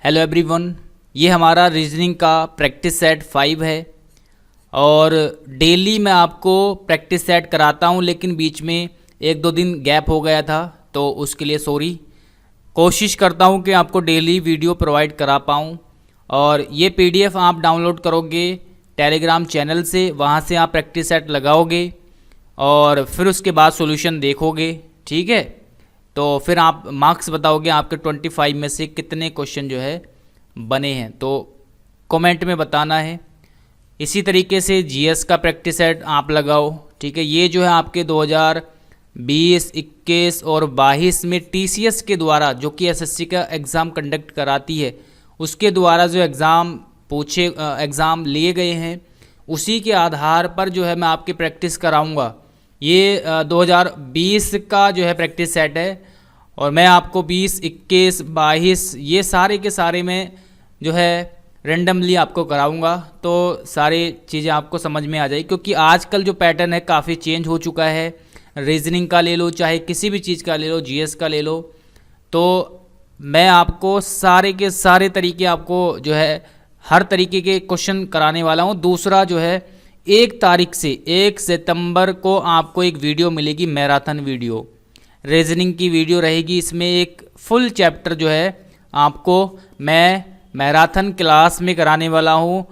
Hello everyone, ये हमारा reasoning का प्रैक्टिस सेट 5 है और डेली मैं आपको प्रैक्टिस सेट कराता हूँ, लेकिन बीच में 1-2 दिन गैप हो गया था तो उसके लिए सॉरी। कोशिश करता हूँ कि आपको डेली वीडियो प्रोवाइड करा पाऊँ। और ये पीडीएफ आप डाउनलोड करोगे टेलीग्राम चैनल से, वहाँ से आप प्रैक्टिस सेट लगाओगे और फिर उसके बाद सॉल्यूशन देखोगे, ठीक है। तो फिर आप मार्क्स बताओगे आपके 25 में से कितने क्वेश्चन जो है बने हैं, तो कमेंट में बताना है। इसी तरीके से जीएस का प्रैक्टिस सेट आप लगाओ, ठीक है। ये जो है आपके 2020, 21 और 22 में टीसीएस के द्वारा, जो कि एसएससी का एग्ज़ाम कंडक्ट कराती है, उसके द्वारा जो एग्ज़ाम लिए गए हैं, उसी के आधार पर जो है मैं आपकी प्रैक्टिस कराऊंगा। ये 2020 का जो है प्रैक्टिस सेट है और मैं आपको 20, 21, 22 ये सारे के सारे में जो है रेंडमली आपको कराऊंगा, तो सारी चीज़ें आपको समझ में आ जाएगी। क्योंकि आजकल जो पैटर्न है काफ़ी चेंज हो चुका है। रीजनिंग का ले लो, चाहे किसी भी चीज़ का ले लो, जीएस का ले लो, तो मैं आपको सारे के सारे तरीके आपको जो है हर तरीके के क्वेश्चन कराने वाला हूँ। दूसरा जो है 1 तारीख से 1 सितंबर को आपको एक वीडियो मिलेगी, मैराथन वीडियो, रीजनिंग की वीडियो रहेगी। इसमें एक फुल चैप्टर जो है आपको मैं मैराथन क्लास में कराने वाला हूँ।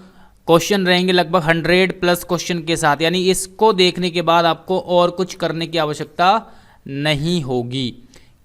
क्वेश्चन रहेंगे लगभग 100+ क्वेश्चन के साथ, यानी इसको देखने के बाद आपको और कुछ करने की आवश्यकता नहीं होगी।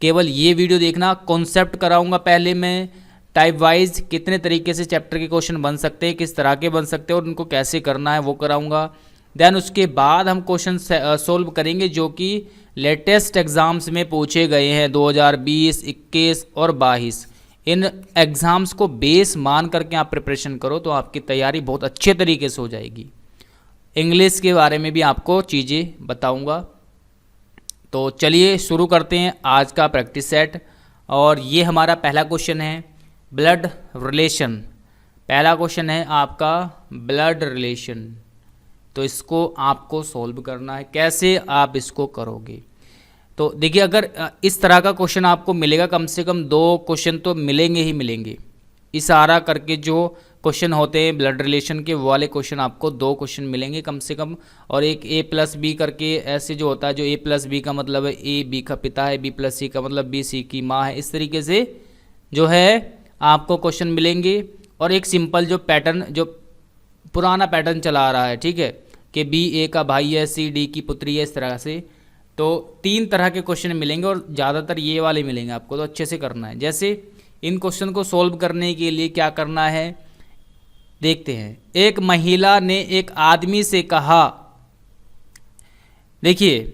केवल ये वीडियो देखना। कॉन्सेप्ट कराऊंगा पहले मैं, टाइप वाइज कितने तरीके से चैप्टर के क्वेश्चन बन सकते हैं, किस तरह के बन सकते हैं और उनको कैसे करना है वो कराऊंगा। देन उसके बाद हम क्वेश्चन सोल्व करेंगे जो कि लेटेस्ट एग्ज़ाम्स में पूछे गए हैं 2020, 21 और 22। इन एग्ज़ाम्स को बेस मान करके आप प्रिपरेशन करो तो आपकी तैयारी बहुत अच्छे तरीके से हो जाएगी। इंग्लिश के बारे में भी आपको चीज़ें बताऊंगा। तो चलिए शुरू करते हैं आज का प्रैक्टिस सेट। और ये हमारा पहला क्वेश्चन है ब्लड रिलेशन। पहला क्वेश्चन है आपका ब्लड रिलेशन, तो इसको आपको सॉल्व करना है। कैसे आप इसको करोगे, तो देखिए, अगर इस तरह का क्वेश्चन आपको मिलेगा, कम से कम 2 क्वेश्चन तो मिलेंगे ही मिलेंगे। इशारा करके जो क्वेश्चन होते हैं ब्लड रिलेशन के, वो वाले क्वेश्चन आपको 2 क्वेश्चन मिलेंगे कम से कम। और एक A+B करके ऐसे जो होता है, जो A+B का मतलब है A B का पिता है, B+C का मतलब B C की माँ है। इस तरीके से जो है आपको क्वेश्चन मिलेंगे। और एक सिंपल जो पैटर्न, जो पुराना पैटर्न चला आ रहा है, ठीक है, कि B A का भाई है, C D की पुत्री है, इस तरह से। तो 3 तरह के क्वेश्चन मिलेंगे और ज़्यादातर ये वाले मिलेंगे आपको, तो अच्छे से करना है। जैसे इन क्वेश्चन को सॉल्व करने के लिए क्या करना है देखते हैं। एक महिला ने एक आदमी से कहा, देखिए,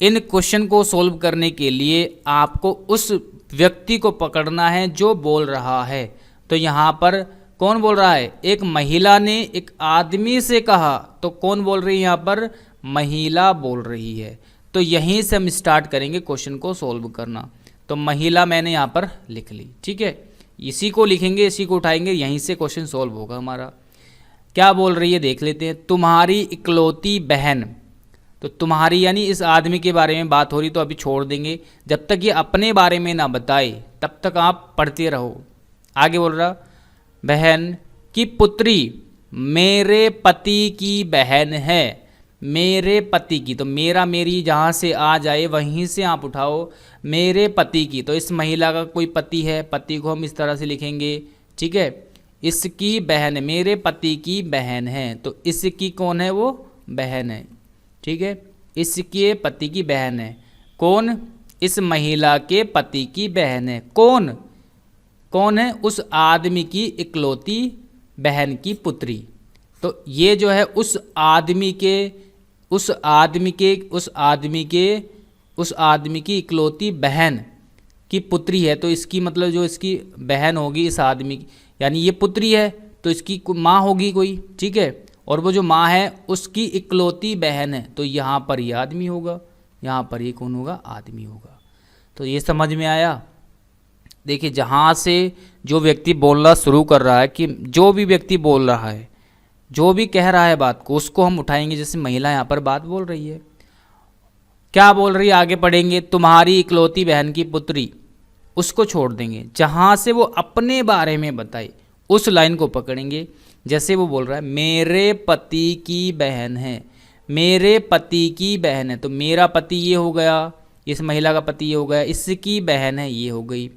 इन क्वेश्चन को सॉल्व करने के लिए आपको उस व्यक्ति को पकड़ना है जो बोल रहा है। तो यहाँ पर कौन बोल रहा है? एक महिला ने एक आदमी से कहा, तो कौन बोल रही है यहाँ पर? महिला बोल रही है। तो यहीं से हम स्टार्ट करेंगे क्वेश्चन को सॉल्व करना। तो महिला मैंने यहाँ पर लिख ली, ठीक है। इसी को लिखेंगे, इसी को उठाएंगे, यहीं से क्वेश्चन सॉल्व होगा हमारा। क्या बोल रही है देख लेते हैं। तुम्हारी इकलौती बहन, तो तुम्हारी यानी इस आदमी के बारे में बात हो रही, तो अभी छोड़ देंगे। जब तक ये अपने बारे में ना बताए तब तक आप पढ़ते रहो। आगे बोल रहा, बहन की पुत्री मेरे पति की बहन है। मेरे पति की, तो मेरा मेरी जहाँ से आ जाए वहीं से आप उठाओ। मेरे पति की, तो इस महिला का कोई पति है, पति को हम इस तरह से लिखेंगे, ठीक है। इसकी बहन, मेरे पति की बहन है, तो इसकी कौन है? वो बहन है, ठीक है। इसके पति की बहन है। कौन? इस महिला के पति की बहन है। कौन? कौन है? उस आदमी की इकलौती बहन की पुत्री। तो ये जो है उस आदमी की इकलौती बहन की पुत्री है। तो इसकी मतलब जो इसकी बहन होगी इस आदमी की, यानी ये पुत्री है तो इसकी माँ होगी कोई, ठीक है। और वो जो माँ है उसकी इकलौती बहन है, तो यहाँ पर ये आदमी होगा, यहाँ पर ये कौन होगा? आदमी होगा। तो ये समझ में आया। देखिए, जहाँ से जो व्यक्ति बोलना शुरू कर रहा है, कि जो भी व्यक्ति बोल रहा है, जो भी कह रहा है बात को, उसको हम उठाएंगे। जैसे महिला यहाँ पर बात बोल रही है, क्या बोल रही है आगे पढ़ेंगे। तुम्हारी इकलौती बहन की पुत्री, उसको छोड़ देंगे, जहाँ से वो अपने बारे में बताए उस लाइन को पकड़ेंगे। जैसे वो बोल रहा है मेरे पति की बहन है, मेरे पति की बहन है, तो मेरा पति ये हो गया, इस महिला का पति ये हो गया, इसकी बहन है ये हो गई,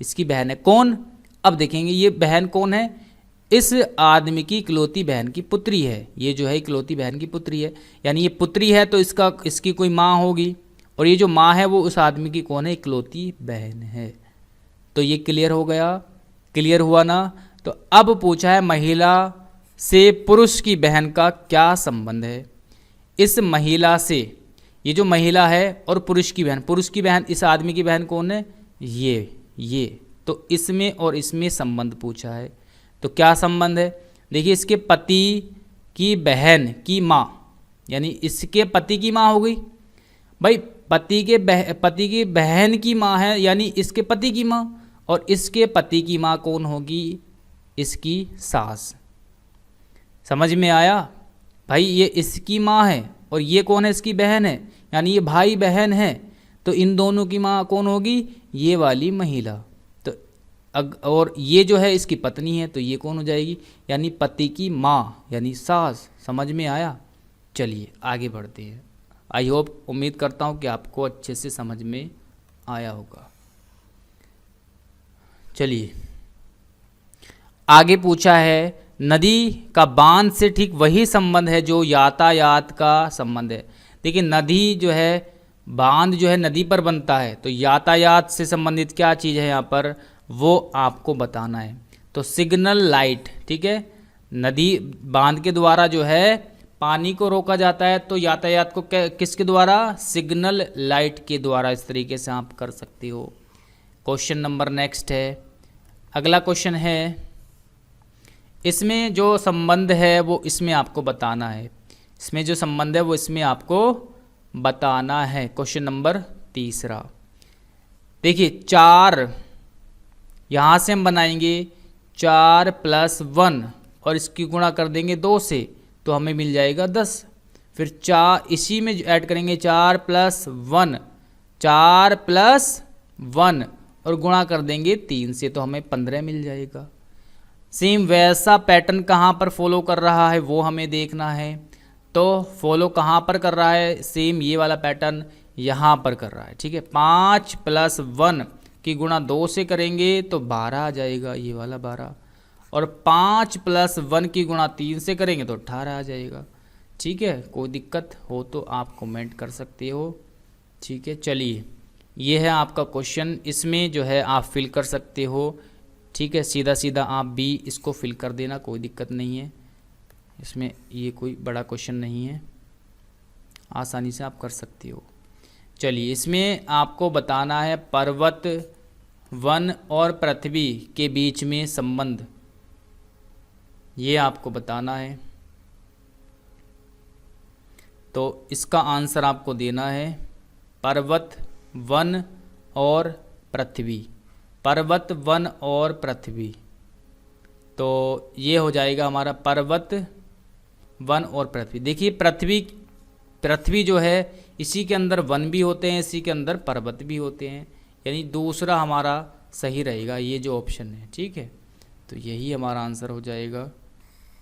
इसकी बहन है कौन। अब देखेंगे ये बहन कौन है, इस आदमी की इकलौती बहन की पुत्री है, ये जो है इकलौती बहन की पुत्री है, यानी ये पुत्री है तो इसकी कोई माँ होगी, और ये जो माँ है वो उस आदमी की कौन है, इकलौती बहन है। तो ये क्लियर हो गया, क्लियर हुआ ना। तो अब पूछा है महिला से पुरुष की बहन का क्या संबंध है। इस महिला से, ये जो महिला है और पुरुष की बहन, इस आदमी की बहन कौन है, ये तो इसमें और इसमें संबंध पूछा है। तो क्या संबंध है, देखिए इसके पति की बहन की माँ, यानी इसके पति की माँ हो गई भाई, पति की बहन की माँ है यानी इसके पति की माँ, और इसके पति की माँ कौन होगी, इसकी सास। समझ में आया भाई, ये इसकी माँ है और ये कौन है, इसकी बहन है, यानी ये भाई बहन है, तो इन दोनों की माँ कौन होगी, ये वाली महिला। तो और ये जो है इसकी पत्नी है, तो ये कौन हो जाएगी, यानी पति की माँ यानी सास। समझ में आया। चलिए आगे बढ़ते हैं। आई होप, उम्मीद करता हूँ कि आपको अच्छे से समझ में आया होगा। चलिए आगे पूछा है नदी का बांध से ठीक वही संबंध है जो यातायात का संबंध है। देखिए नदी जो है, बांध जो है नदी पर बनता है, तो यातायात से संबंधित क्या चीज़ है यहाँ पर, वो आपको बताना है। तो सिग्नल लाइट, ठीक है, नदी बांध के द्वारा जो है पानी को रोका जाता है, तो यातायात को किसके द्वारा, सिग्नल लाइट के द्वारा। इस तरीके से आप कर सकते हो। क्वेश्चन नंबर नेक्स्ट है, अगला क्वेश्चन है, इसमें जो संबंध है वो इसमें आपको बताना है, इसमें जो संबंध है वो इसमें आपको बताना है। क्वेश्चन नंबर तीसरा, देखिए 4 यहाँ से हम बनाएंगे 4 + 1 और इसकी गुणा कर देंगे 2 से, तो हमें मिल जाएगा 10। फिर 4 इसी में ऐड करेंगे 4 + 1, 4 + 1 और गुणा कर देंगे 3 से, तो हमें 15 मिल जाएगा। सेम वैसा पैटर्न कहाँ पर फॉलो कर रहा है वो हमें देखना है। तो फॉलो कहाँ पर कर रहा है, सेम ये वाला पैटर्न यहाँ पर कर रहा है, ठीक है। 5 + 1 की गुणा 2 से करेंगे तो 12 आ जाएगा, ये वाला 12, और 5 + 1 की गुणा 3 से करेंगे तो 18 आ जाएगा, ठीक है। कोई दिक्कत हो तो आप कमेंट कर सकते हो, ठीक है। चलिए ये है आपका क्वेश्चन, इसमें जो है आप फिल कर सकते हो, ठीक है। सीधा सीधा आप भी इसको फिल कर देना, कोई दिक्कत नहीं है, इसमें ये कोई बड़ा क्वेश्चन नहीं है, आसानी से आप कर सकते हो। चलिए इसमें आपको बताना है पर्वत, वन और पृथ्वी के बीच में संबंध, ये आपको बताना है। तो इसका आंसर आपको देना है पर्वत, वन और पृथ्वी, पर्वत, वन और पृथ्वी। तो ये हो जाएगा हमारा पर्वत, वन और पृथ्वी। देखिए पृथ्वी जो है इसी के अंदर वन भी होते हैं, इसी के अंदर पर्वत भी होते हैं, यानी दूसरा हमारा सही रहेगा, ये जो ऑप्शन है, ठीक है। तो यही हमारा आंसर हो जाएगा।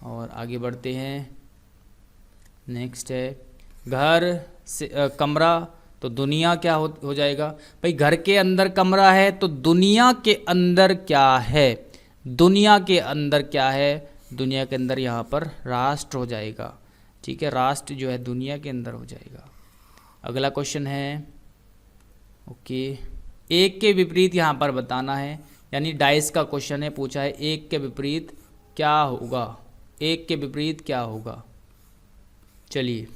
और आगे बढ़ते हैं, नेक्स्ट है घर से कमरा, तो दुनिया क्या हो जाएगा भाई, घर के अंदर कमरा है तो दुनिया के अंदर क्या है, दुनिया के अंदर क्या है, दुनिया के अंदर यहाँ पर राष्ट्र हो जाएगा, ठीक है। राष्ट्र जो है दुनिया के अंदर हो जाएगा। अगला क्वेश्चन है, ओके, एक के विपरीत यहाँ पर बताना है, यानी डाइस का क्वेश्चन है, पूछा है एक के विपरीत क्या होगा, एक के विपरीत क्या होगा। चलिए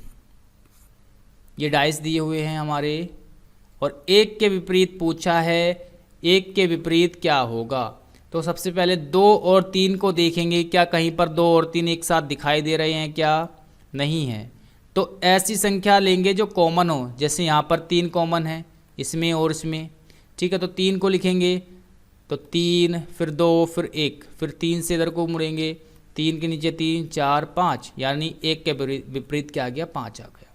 ये डाइस दिए हुए हैं हमारे, और एक के विपरीत पूछा है, एक के विपरीत क्या होगा। तो सबसे पहले 2 और 3 को देखेंगे, क्या कहीं पर 2 और 3 एक साथ दिखाई दे रहे हैं, क्या नहीं है। तो ऐसी संख्या लेंगे जो कॉमन हो, जैसे यहाँ पर 3 कॉमन है इसमें और इसमें, ठीक है। तो 3 को लिखेंगे, तो 3 फिर 2 फिर 1, फिर 3 से इधर को मुड़ेंगे, 3 के नीचे 3 4 5, यानी एक के विपरीत क्या आ गया, 5 आ गया।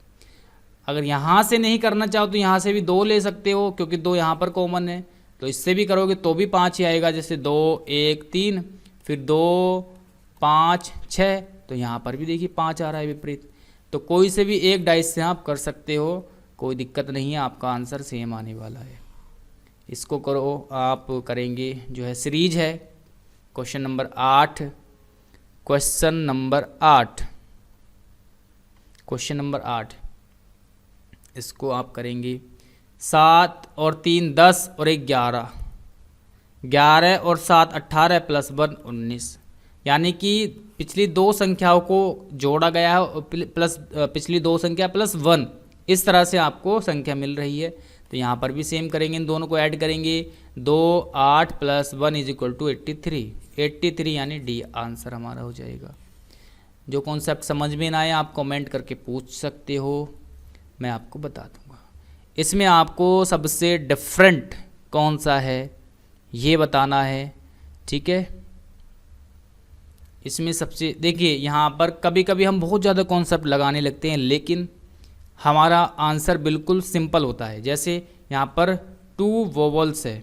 अगर यहाँ से नहीं करना चाहो तो यहाँ से भी 2 ले सकते हो, क्योंकि 2 यहाँ पर कॉमन है, तो इससे भी करोगे तो भी 5 ही आएगा, जैसे 2 1 3 फिर 2 5 6, तो यहाँ पर भी देखिए 5 आ रहा है विपरीत। तो कोई से भी एक डाइस से आप कर सकते हो, कोई दिक्कत नहीं है, आपका आंसर सेम आने वाला है। इसको करो, आप करेंगे जो है सीरीज है question number 8, question number 8, question number 8, इसको आप करेंगे 7 और 3 10 और 1 11, 11 और 7 18 प्लस 1 19, यानी कि पिछली दो संख्याओं को जोड़ा गया है प्लस पिछली दो संख्या प्लस 1, इस तरह से आपको संख्या मिल रही है। तो यहाँ पर भी सेम करेंगे, इन दोनों को ऐड करेंगे, 2 8 प्लस 1 इज इक्वल टू 83, 83 यानी डी आंसर हमारा हो जाएगा। जो कॉन्सेप्ट समझ में ना आए आप कमेंट करके पूछ सकते हो, मैं आपको बता दूंगा। इसमें आपको सबसे डिफरेंट कौन सा है ये बताना है, ठीक है। इसमें सबसे देखिए यहाँ पर कभी कभी हम बहुत ज़्यादा कॉन्सेप्ट लगाने लगते हैं, लेकिन हमारा आंसर बिल्कुल सिंपल होता है। जैसे यहाँ पर 2 वोवल्स है,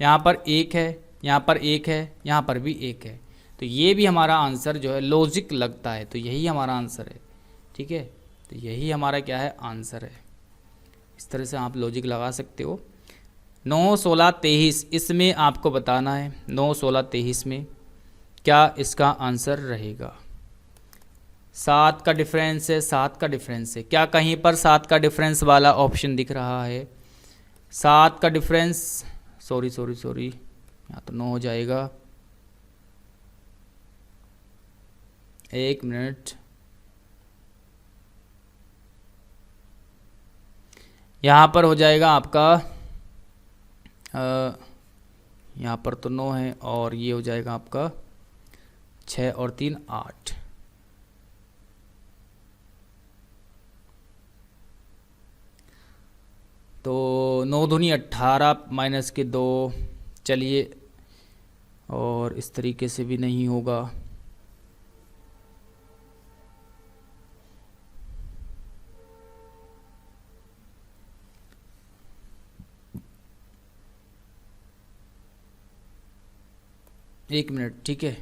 यहाँ पर 1 है, यहाँ पर 1 है, यहाँ पर भी 1 है, तो ये भी हमारा आंसर जो है लॉजिक लगता है, तो यही हमारा आंसर है, ठीक है। तो यही हमारा क्या है आंसर है। इस तरह से आप लॉजिक लगा सकते हो। 9 16 23 इसमें आपको बताना है, 9 16 23 में क्या इसका आंसर रहेगा। 7 का डिफरेंस है, 7 का डिफरेंस है, क्या कहीं पर 7 का डिफरेंस वाला ऑप्शन दिख रहा है? 7 का डिफरेंस, सॉरी यहाँ तो 9 हो जाएगा, 1 मिनट, यहाँ पर हो जाएगा आपका यहाँ पर तो 9 है और ये हो जाएगा आपका 6 और 3 8। तो 9 दूनी 18 माइनस के 2, चलिए, और इस तरीके से भी नहीं होगा। एक मिनट, ठीक है।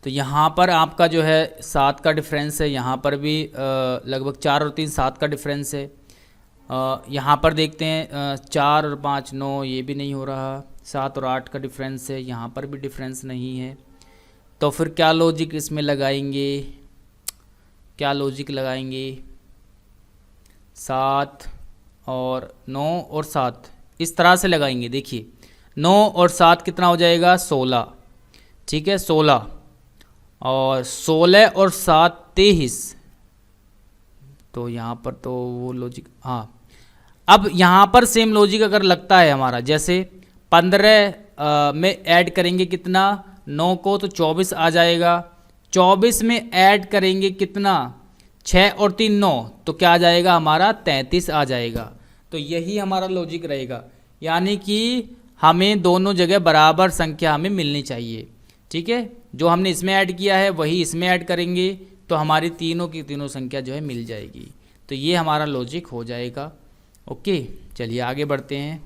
तो यहाँ पर आपका जो है 7 का डिफरेंस है, यहाँ पर भी लगभग 4 और 3 7 का डिफरेंस है। यहाँ पर देखते हैं 4 और 5 9, ये भी नहीं हो रहा। 7 और 8 का डिफरेंस है, यहाँ पर भी डिफरेंस नहीं है। तो फिर क्या लॉजिक इसमें लगाएंगे, क्या लॉजिक लगाएंगे? 7 और 9 और 7 इस तरह से लगाएंगे। देखिए 9 और 7 कितना हो जाएगा? 16, ठीक है, 16 और 16 और 7 23। तो यहाँ पर तो वो लॉजिक, हाँ, अब यहाँ पर सेम लॉजिक अगर लगता है हमारा, जैसे 15 में ऐड करेंगे कितना, 9 को, तो 24 आ जाएगा। 24 में ऐड करेंगे कितना, 6 और 3 9, तो क्या आ जाएगा हमारा 33 आ जाएगा। तो यही हमारा लॉजिक रहेगा, यानी कि हमें दोनों जगह बराबर संख्या हमें मिलनी चाहिए, ठीक है। जो हमने इसमें ऐड किया है वही इसमें ऐड करेंगे, तो हमारी तीनों की तीनों संख्या जो है मिल जाएगी। तो ये हमारा लॉजिक हो जाएगा। ओके, चलिए आगे बढ़ते हैं।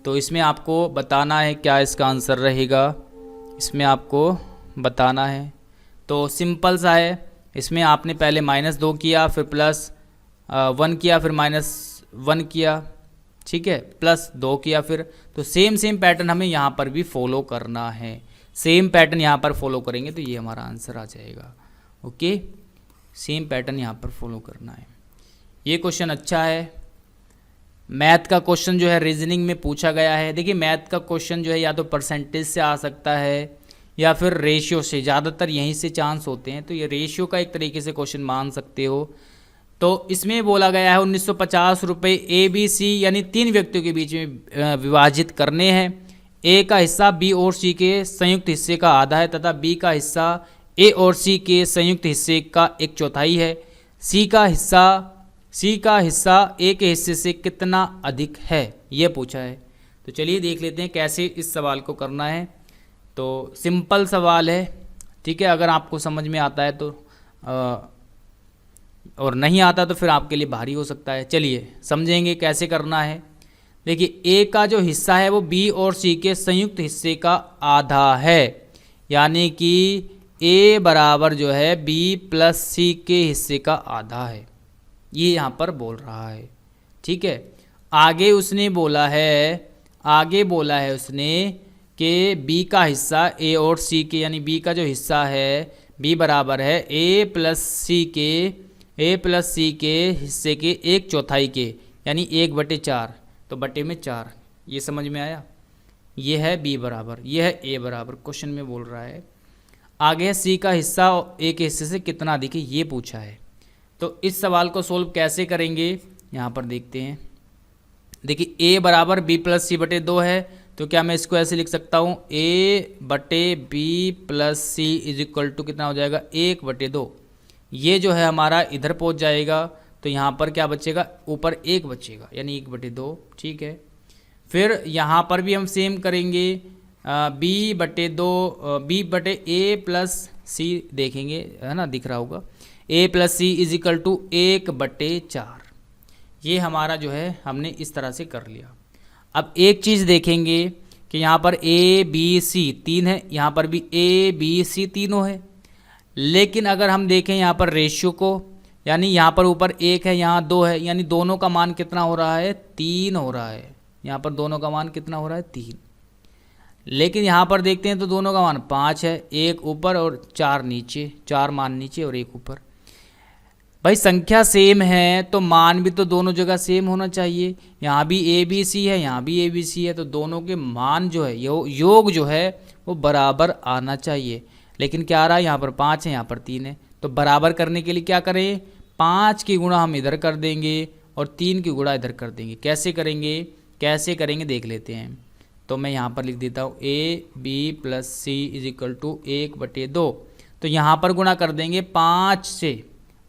तो इसमें आपको बताना है क्या इसका आंसर रहेगा, इसमें आपको बताना है। तो सिंपल सा है, इसमें आपने पहले -2 किया, फिर +1 किया, फिर -1 किया, ठीक है, +2 किया, फिर तो सेम पैटर्न हमें यहाँ पर भी फॉलो करना है। सेम पैटर्न यहाँ पर फॉलो करेंगे तो ये हमारा आंसर आ जाएगा। ओके, सेम पैटर्न यहाँ पर फॉलो करना है। ये क्वेश्चन अच्छा है। मैथ का क्वेश्चन जो है रीजनिंग में पूछा गया है। देखिए मैथ का क्वेश्चन जो है या तो परसेंटेज से आ सकता है या फिर रेशियो से, ज़्यादातर यहीं से चांस होते हैं। तो ये रेशियो का एक तरीके से क्वेश्चन मान सकते हो। तो इसमें बोला गया है 1950 रुपये ABC यानी 3 व्यक्तियों के बीच में विभाजित करने हैं। ए का हिस्सा बी और सी के संयुक्त हिस्से का आधा है तथा बी का हिस्सा ए और सी के संयुक्त हिस्से का 1/4 है। सी का हिस्सा ए के हिस्से से कितना अधिक है, ये पूछा है। तो चलिए देख लेते हैं कैसे इस सवाल को करना है। तो सिंपल सवाल है, ठीक है। अगर आपको समझ में आता है तो और नहीं आता तो फिर आपके लिए भारी हो सकता है। चलिए समझेंगे कैसे करना है। देखिए ए का जो हिस्सा है वो बी और सी के संयुक्त हिस्से का आधा है, यानी कि ए बराबर जो है बी प्लस सी के हिस्से का आधा है, ये यहाँ पर बोल रहा है। ठीक है, आगे बोला है उसने कि बी का हिस्सा ए और सी के, यानी बी का जो हिस्सा है बी बराबर है ए प्लस सी के हिस्से के 1/4 के, यानी 1/4, तो बटे में 4। ये समझ में आया? ये है बी बराबर, ये है ए बराबर, क्वेश्चन में बोल रहा है। आगे है सी का हिस्सा ए के हिस्से से कितना अधिक है, ये पूछा है। तो इस सवाल को सोल्व कैसे करेंगे यहाँ पर देखते हैं। देखिए ए बराबर बी प्लस सी बटे 2 है, तो क्या मैं इसको ऐसे लिख सकता हूँ, ए बटे b plus C is equal to कितना हो जाएगा, 1/2। ये जो है हमारा इधर पहुँच जाएगा, तो यहाँ पर क्या बचेगा, ऊपर 1 बचेगा, यानी 1/2। ठीक है, फिर यहाँ पर भी हम सेम करेंगे, बी बटे ए प्लस सी देखेंगे, है ना, दिख रहा होगा, A plus C is equal to 1/4। ये हमारा जो है हमने इस तरह से कर लिया। अब एक चीज़ देखेंगे कि यहाँ पर ए बी सी 3 है, यहाँ पर भी ए बी सी तीनों है, लेकिन अगर हम देखें यहाँ पर रेशियो को, यानी यहाँ पर ऊपर 1 है, यहाँ 2 है, यानी दोनों का मान कितना हो रहा है, 3 हो रहा है। यहाँ पर दोनों का मान कितना हो रहा है, 3। लेकिन यहाँ पर देखते हैं तो दोनों का मान 5 है, 1 ऊपर और 4 नीचे, 4 मान नीचे और 1 ऊपर। भाई संख्या सेम है तो मान भी तो दोनों जगह सेम होना चाहिए। यहाँ भी ए बी सी है, यहाँ भी ए बी सी है, तो दोनों के मान जो है योग जो है वो बराबर आना चाहिए। लेकिन क्या आ रहा है, यहाँ पर 5 है, यहाँ पर 3 है, तो बराबर करने के लिए क्या करें, 5 की गुणा हम इधर कर देंगे और 3 की गुणा इधर कर देंगे। कैसे करेंगे देख लेते हैं। तो मैं यहाँ पर लिख देता हूँ A B plus C is equal to 1/2। तो यहाँ पर गुणा कर देंगे 5 से,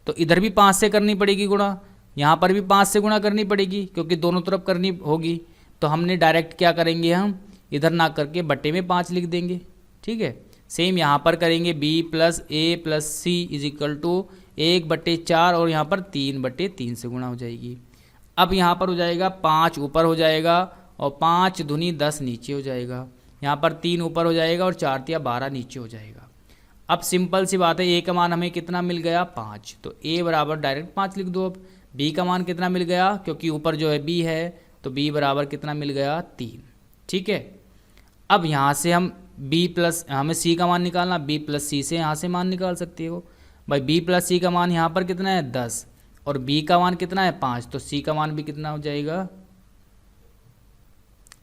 तो इधर भी 5 से करनी पड़ेगी गुणा, यहाँ पर भी 5 से गुणा करनी पड़ेगी, क्योंकि दोनों तरफ करनी होगी। तो हमने डायरेक्ट क्या करेंगे, हम इधर ना करके बटे में 5 लिख देंगे। ठीक है, सेम यहाँ पर करेंगे b plus A plus C is equal to 1/4 और यहाँ पर 3/3 से गुणा हो जाएगी। अब यहाँ पर हो जाएगा 5 ऊपर हो जाएगा और 5 दूनी 10 नीचे हो जाएगा। यहाँ पर 3 ऊपर हो जाएगा और 4 तिया 12 नीचे हो जाएगा। अब सिंपल सी बात है, ए का मान हमें कितना मिल गया, 5, तो ए बराबर डायरेक्ट 5 लिख दो। अब बी का मान कितना मिल गया, क्योंकि ऊपर जो है बी है, तो बी बराबर कितना मिल गया, 3। ठीक है, अब यहाँ से हम हमें सी का मान निकालना, बी प्लस सी से यहाँ से मान निकाल सकते हो। भाई बी प्लस सी का मान यहाँ पर कितना है, 10, और बी का मान कितना है, 5, तो सी का मान भी कितना हो जाएगा,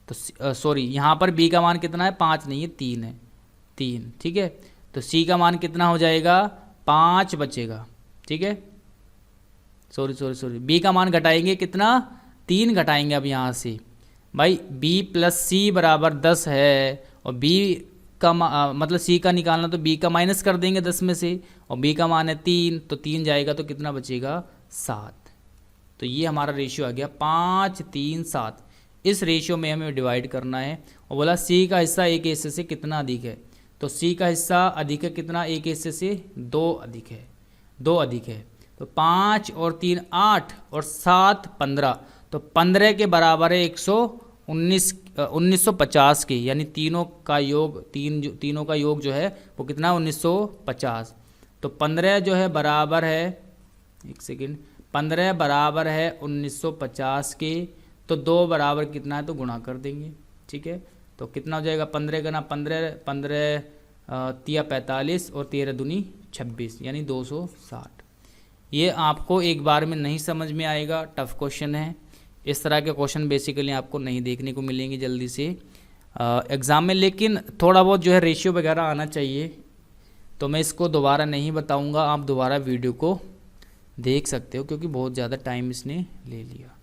तो सॉरी यहाँ पर बी का मान कितना है, 5 नहीं है, 3 है, 3। ठीक है, तो सी का मान कितना हो जाएगा, 5 बचेगा। ठीक है, सॉरी बी का मान घटाएंगे कितना, 3 घटाएंगे। अब यहाँ से भाई बी प्लस सी बराबर 10 है, और बी का मतलब सी का निकालना, तो बी का माइनस कर देंगे 10 में से, और बी का मान है 3, तो 3 जाएगा तो कितना बचेगा, 7। तो ये हमारा रेशियो आ गया 5 3 7। इस रेशियो में हमें डिवाइड करना है, और बोला सी का हिस्सा ए के हिस्से से कितना अधिक है, तो सी का हिस्सा अधिक है कितना, ए के हिस्से से 2 अधिक है, 2 अधिक है। तो 5 और 3 8 और 7 15, तो 15 के बराबर है 1950 के, यानी तीनों का योग जो है वो कितना, 1950। तो 15 जो है बराबर है, एक सेकेंड, 15 बराबर है 1950 के, तो 2 बराबर कितना है, तो गुणा कर देंगे। ठीक है, तो कितना हो जाएगा, 15 का ना 15 तिया 45 और 13 दूनी 26, यानी 260। ये आपको एक बार में नहीं समझ में आएगा, टफ क्वेश्चन है। इस तरह के क्वेश्चन बेसिकली आपको नहीं देखने को मिलेंगे जल्दी से एग्ज़ाम में, लेकिन थोड़ा बहुत जो है रेशियो वगैरह आना चाहिए। तो मैं इसको दोबारा नहीं बताऊंगा, आप दोबारा वीडियो को देख सकते हो, क्योंकि बहुत ज़्यादा टाइम इसने ले लिया।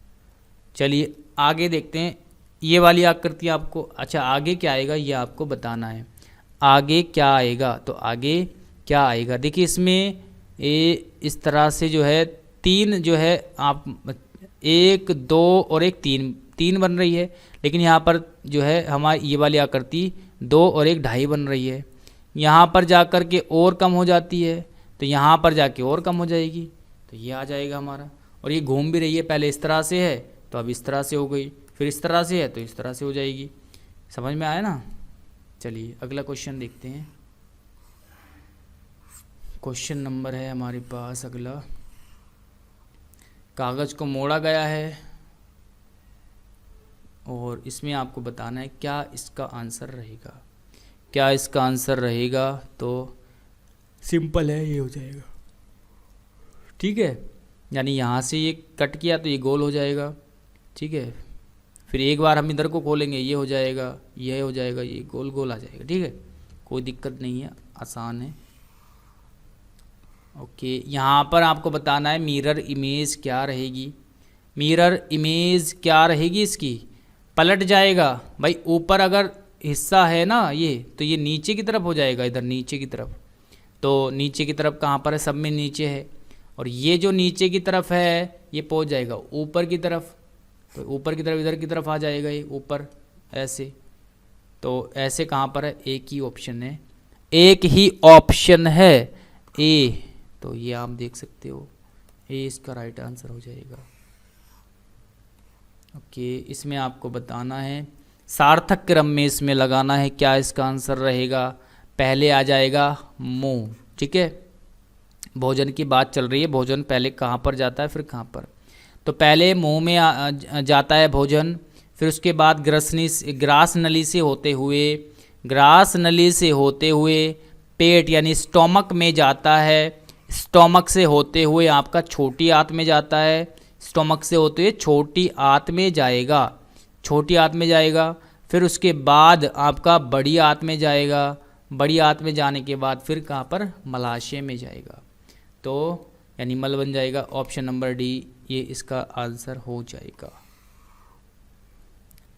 चलिए आगे देखते हैं। ये वाली आकृति आपको, अच्छा आगे क्या आएगा ये आपको बताना है। आगे क्या आएगा, तो आगे क्या आएगा, देखिए इसमें इस तरह से जो है 3 जो है, आप 1 2 और 1 3 बन रही है, लेकिन यहाँ पर जो है हमारी ये वाली आकृति 2 और 1 2.5 बन रही है। यहाँ पर जाकर के और कम हो जाती है, तो यहाँ पर जाके और कम हो जाएगी। तो ये आ जाएगा हमारा। और ये घूम भी रही है, पहले इस तरह से है तो अब इस तरह से हो गई, फिर इस तरह से है तो इस तरह से हो जाएगी। समझ में आया ना। चलिए अगला क्वेश्चन देखते हैं। क्वेश्चन नंबर है हमारे पास अगला, कागज़ को मोड़ा गया है और इसमें आपको बताना है क्या इसका आंसर रहेगा। क्या इसका आंसर रहेगा, तो सिंपल है, ये हो जाएगा। ठीक है, यानी यहाँ से ये कट किया तो ये गोल हो जाएगा। ठीक है, फिर एक बार हम इधर को खोलेंगे, ये हो जाएगा, ये हो जाएगा, ये गोल गोल आ जाएगा। ठीक है, कोई दिक्कत नहीं है, आसान है। ओके, यहाँ पर आपको बताना है मिरर इमेज क्या रहेगी। मिरर इमेज क्या रहेगी इसकी, पलट जाएगा भाई। ऊपर अगर हिस्सा है ना ये, तो ये नीचे की तरफ हो जाएगा, इधर नीचे की तरफ। तो नीचे की तरफ कहाँ पर है, सब में नीचे है। और ये जो नीचे की तरफ है ये पहुँच जाएगा ऊपर की तरफ, तो ऊपर की तरफ इधर की तरफ आ जाएगा ये ऊपर ऐसे। तो ऐसे कहाँ पर है, एक ही ऑप्शन है, एक ही ऑप्शन है ए। तो ये आप देख सकते हो, ए इसका राइट आंसर हो जाएगा। ओके, इसमें आपको बताना है सार्थक क्रम में इसमें लगाना है, क्या इसका आंसर रहेगा। पहले आ जाएगा मुंह। ठीक है, भोजन की बात चल रही है, भोजन पहले कहाँ पर जाता है फिर कहाँ पर। तो पहले मुंह में जाता है भोजन, फिर उसके बाद ग्रास नली से होते हुए पेट यानी स्टोमक में जाता है। स्टोमक से होते हुए आपका छोटी आंत में जाता है, स्टोमक से होते हुए छोटी आंत में जाएगा, छोटी आंत में जाएगा। फिर उसके बाद आपका बड़ी आंत में जाएगा, बड़ी आंत में जाने के बाद फिर कहाँ पर, मलाशय में जाएगा। तो यानी मल बन जाएगा। ऑप्शन नंबर डी ये इसका आंसर हो जाएगा।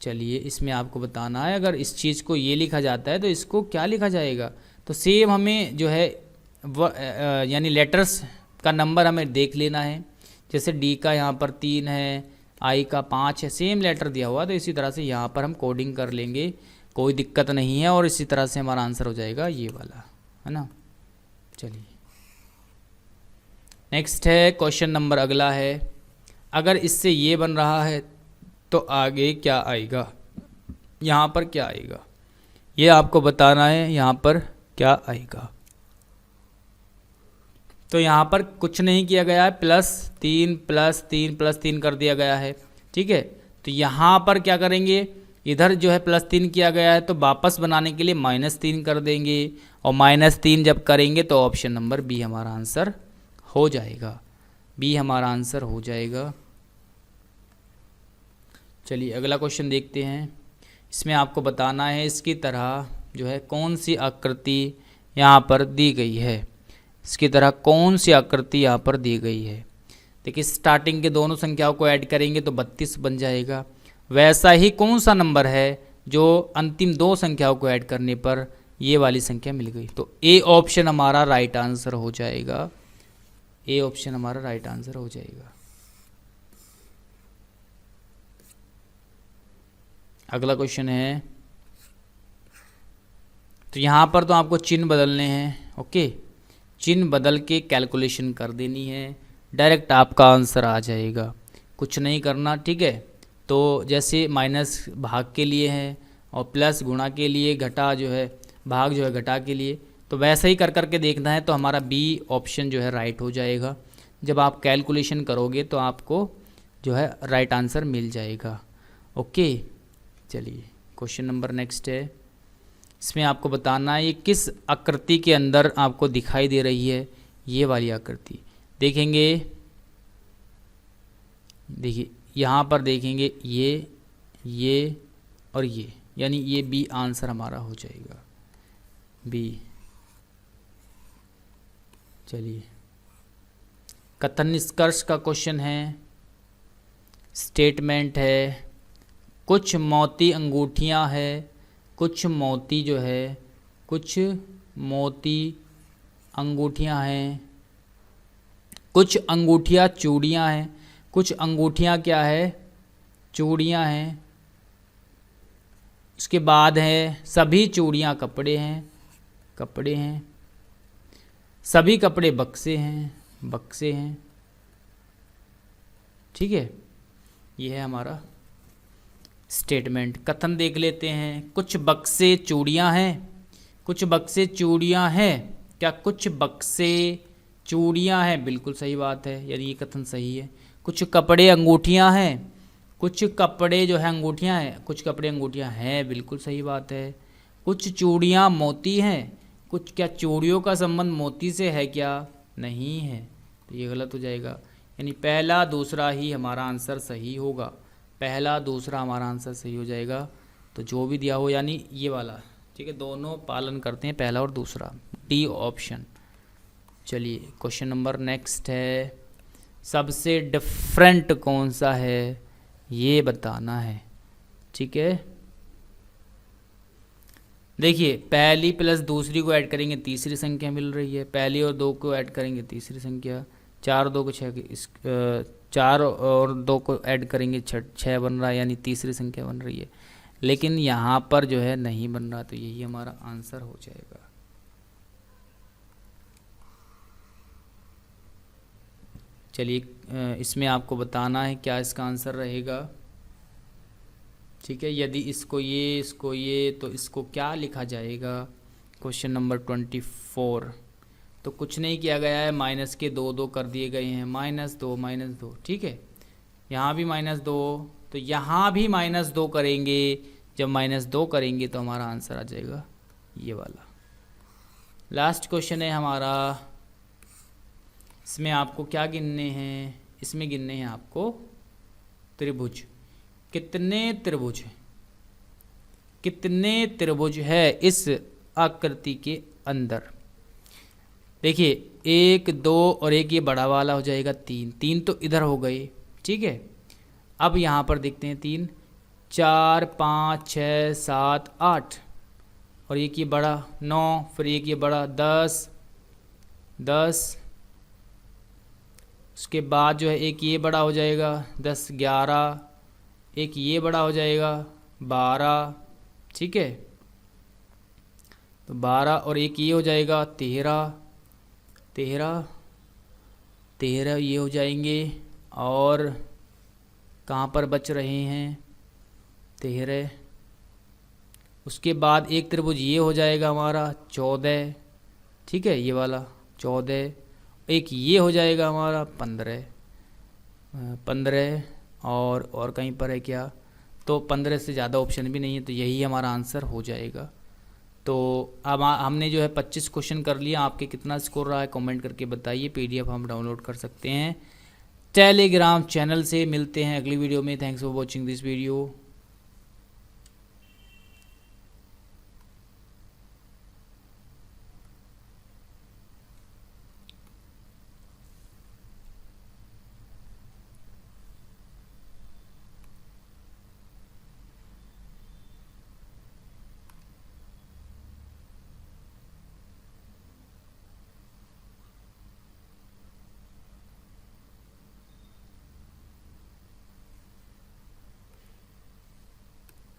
चलिए इसमें आपको बताना है, अगर इस चीज़ को ये लिखा जाता है तो इसको क्या लिखा जाएगा। तो सेम हमें जो है यानी लेटर्स का नंबर हमें देख लेना है। जैसे डी का यहाँ पर 3 है, आई का 5 है, सेम लेटर दिया हुआ, तो इसी तरह से यहाँ पर हम कोडिंग कर लेंगे, कोई दिक्कत नहीं है। और इसी तरह से हमारा आंसर हो जाएगा ये वाला, है ना। चलिए नेक्स्ट है क्वेश्चन नंबर अगला है, अगर इससे ये बन रहा है तो आगे क्या आएगा, यहाँ पर क्या आएगा, ये आपको बताना है यहाँ पर क्या आएगा। तो यहाँ पर कुछ नहीं किया गया है, +3 +3 +3 कर दिया गया है। ठीक है, तो यहाँ पर क्या करेंगे, इधर जो है +3 किया गया है तो वापस बनाने के लिए -3 कर देंगे, और -3 जब करेंगे तो ऑप्शन नंबर बी हमारा आंसर हो जाएगा। बी हमारा आंसर हो जाएगा। चलिए अगला क्वेश्चन देखते हैं। इसमें आपको बताना है इसकी तरह जो है कौन सी आकृति यहाँ पर दी गई है, इसकी तरह कौन सी आकृति यहाँ पर दी गई है। देखिए स्टार्टिंग के दोनों संख्याओं को ऐड करेंगे तो 32 बन जाएगा। वैसा ही कौन सा नंबर है जो अंतिम दो संख्याओं को ऐड करने पर ये वाली संख्या मिल गई। तो ए ऑप्शन हमारा राइट आंसर हो जाएगा, ए ऑप्शन हमारा राइट आंसर हो जाएगा। अगला क्वेश्चन है, तो यहाँ पर तो आपको चिन्ह बदलने हैं। ओके, चिन्ह बदल के कैलकुलेशन कर देनी है, डायरेक्ट आपका आंसर आ जाएगा, कुछ नहीं करना। ठीक है, तो जैसे माइनस भाग के लिए है और प्लस गुणा के लिए, घटा जो है भाग जो है घटा के लिए, तो वैसा ही कर करके देखना है। तो हमारा बी ऑप्शन जो है राइट हो जाएगा। जब आप कैलकुलेशन करोगे तो आपको जो है राइट आंसर मिल जाएगा। ओके, चलिए क्वेश्चन नंबर नेक्स्ट है। इसमें आपको बताना है ये किस आकृति के अंदर आपको दिखाई दे रही है, ये वाली आकृति देखेंगे। देखिए यहाँ पर देखेंगे ये और ये, यानी ये बी आंसर हमारा हो जाएगा, बी। चलिए कथन निष्कर्ष का क्वेश्चन है, स्टेटमेंट है। कुछ मोती अंगूठियाँ है, कुछ मोती जो है, कुछ मोती अंगूठियाँ हैं, कुछ अंगूठियाँ चूड़ियाँ हैं, कुछ अंगूठियाँ क्या है, चूड़ियाँ हैं। इसके बाद है सभी चूड़ियाँ कपड़े हैं, कपड़े हैं। सभी कपड़े बक्से हैं, बक्से हैं। ठीक है, ये है हमारा स्टेटमेंट। कथन देख लेते हैं। कुछ बक्से चूड़ियाँ हैं, कुछ बक्से चूड़ियाँ हैं। क्या कुछ बक्से चूड़ियाँ हैं? बिल्कुल सही बात है, यानी ये कथन सही है। कुछ कपड़े अंगूठियाँ हैं, कुछ कपड़े जो है अंगूठियाँ हैं, कुछ कपड़े अंगूठियाँ हैं, बिल्कुल सही बात है। कुछ चूड़ियाँ मोती हैं, कुछ, क्या चूड़ियों का संबंध मोती से है क्या? नहीं है, तो ये गलत हो जाएगा। यानी पहला दूसरा ही हमारा आंसर सही होगा, पहला दूसरा हमारा आंसर सही हो जाएगा। तो जो भी दिया हो यानी ये वाला, ठीक है, दोनों पालन करते हैं, पहला और दूसरा, डी ऑप्शन। चलिए क्वेश्चन नंबर नेक्स्ट है। सबसे डिफरेंट कौन सा है ये बताना है, ठीक है। देखिए पहली प्लस दूसरी को ऐड करेंगे तीसरी संख्या मिल रही है, पहली और दो को ऐड करेंगे तीसरी संख्या, चार दो को छः, इस चार और दो को ऐड करेंगे छः बन रहा है, यानी तीसरी संख्या बन रही है। लेकिन यहाँ पर जो है नहीं बन रहा, तो यही हमारा आंसर हो जाएगा। चलिए इसमें आपको बताना है क्या इसका आंसर रहेगा, ठीक है। यदि इसको ये तो इसको क्या लिखा जाएगा? Question number 24। तो कुछ नहीं किया गया है, माइनस के दो दो कर दिए गए हैं, -2 ठीक है। यहाँ भी -2, तो यहाँ भी -2 करेंगे। जब -2 करेंगे तो हमारा आंसर आ जाएगा ये वाला। लास्ट क्वेश्चन है हमारा। इसमें आपको क्या गिनने हैं? इसमें गिनने हैं आपको त्रिभुज। कितने त्रिभुज हैं, कितने त्रिभुज है इस आकृति के अंदर? देखिए 1 2 और एक ये बड़ा वाला हो जाएगा 3, 3 तो इधर हो गए, ठीक है। अब यहाँ पर देखते हैं 3 4 5 6 7 8 और एक ये बड़ा 9, फिर एक ये बड़ा 10 10, उसके बाद जो है एक ये बड़ा हो जाएगा 10 11, एक ये बड़ा हो जाएगा 12, ठीक है। तो 12 और एक ये हो जाएगा 13 ये हो जाएंगे। और कहाँ पर बच रहे हैं? 13। उसके बाद एक त्रिभुज ये हो जाएगा हमारा 14, ठीक है, ये वाला 14। एक ये हो जाएगा हमारा 15 और कहीं पर है क्या? तो 15 से ज़्यादा ऑप्शन भी नहीं है, तो यही हमारा आंसर हो जाएगा। तो अब हमने जो है 25 क्वेश्चन कर लिया। आपके कितना स्कोर रहा है कमेंट करके बताइए। PDF हम डाउनलोड कर सकते हैं टेलीग्राम चैनल से। मिलते हैं अगली वीडियो में। Thanks for watching this video.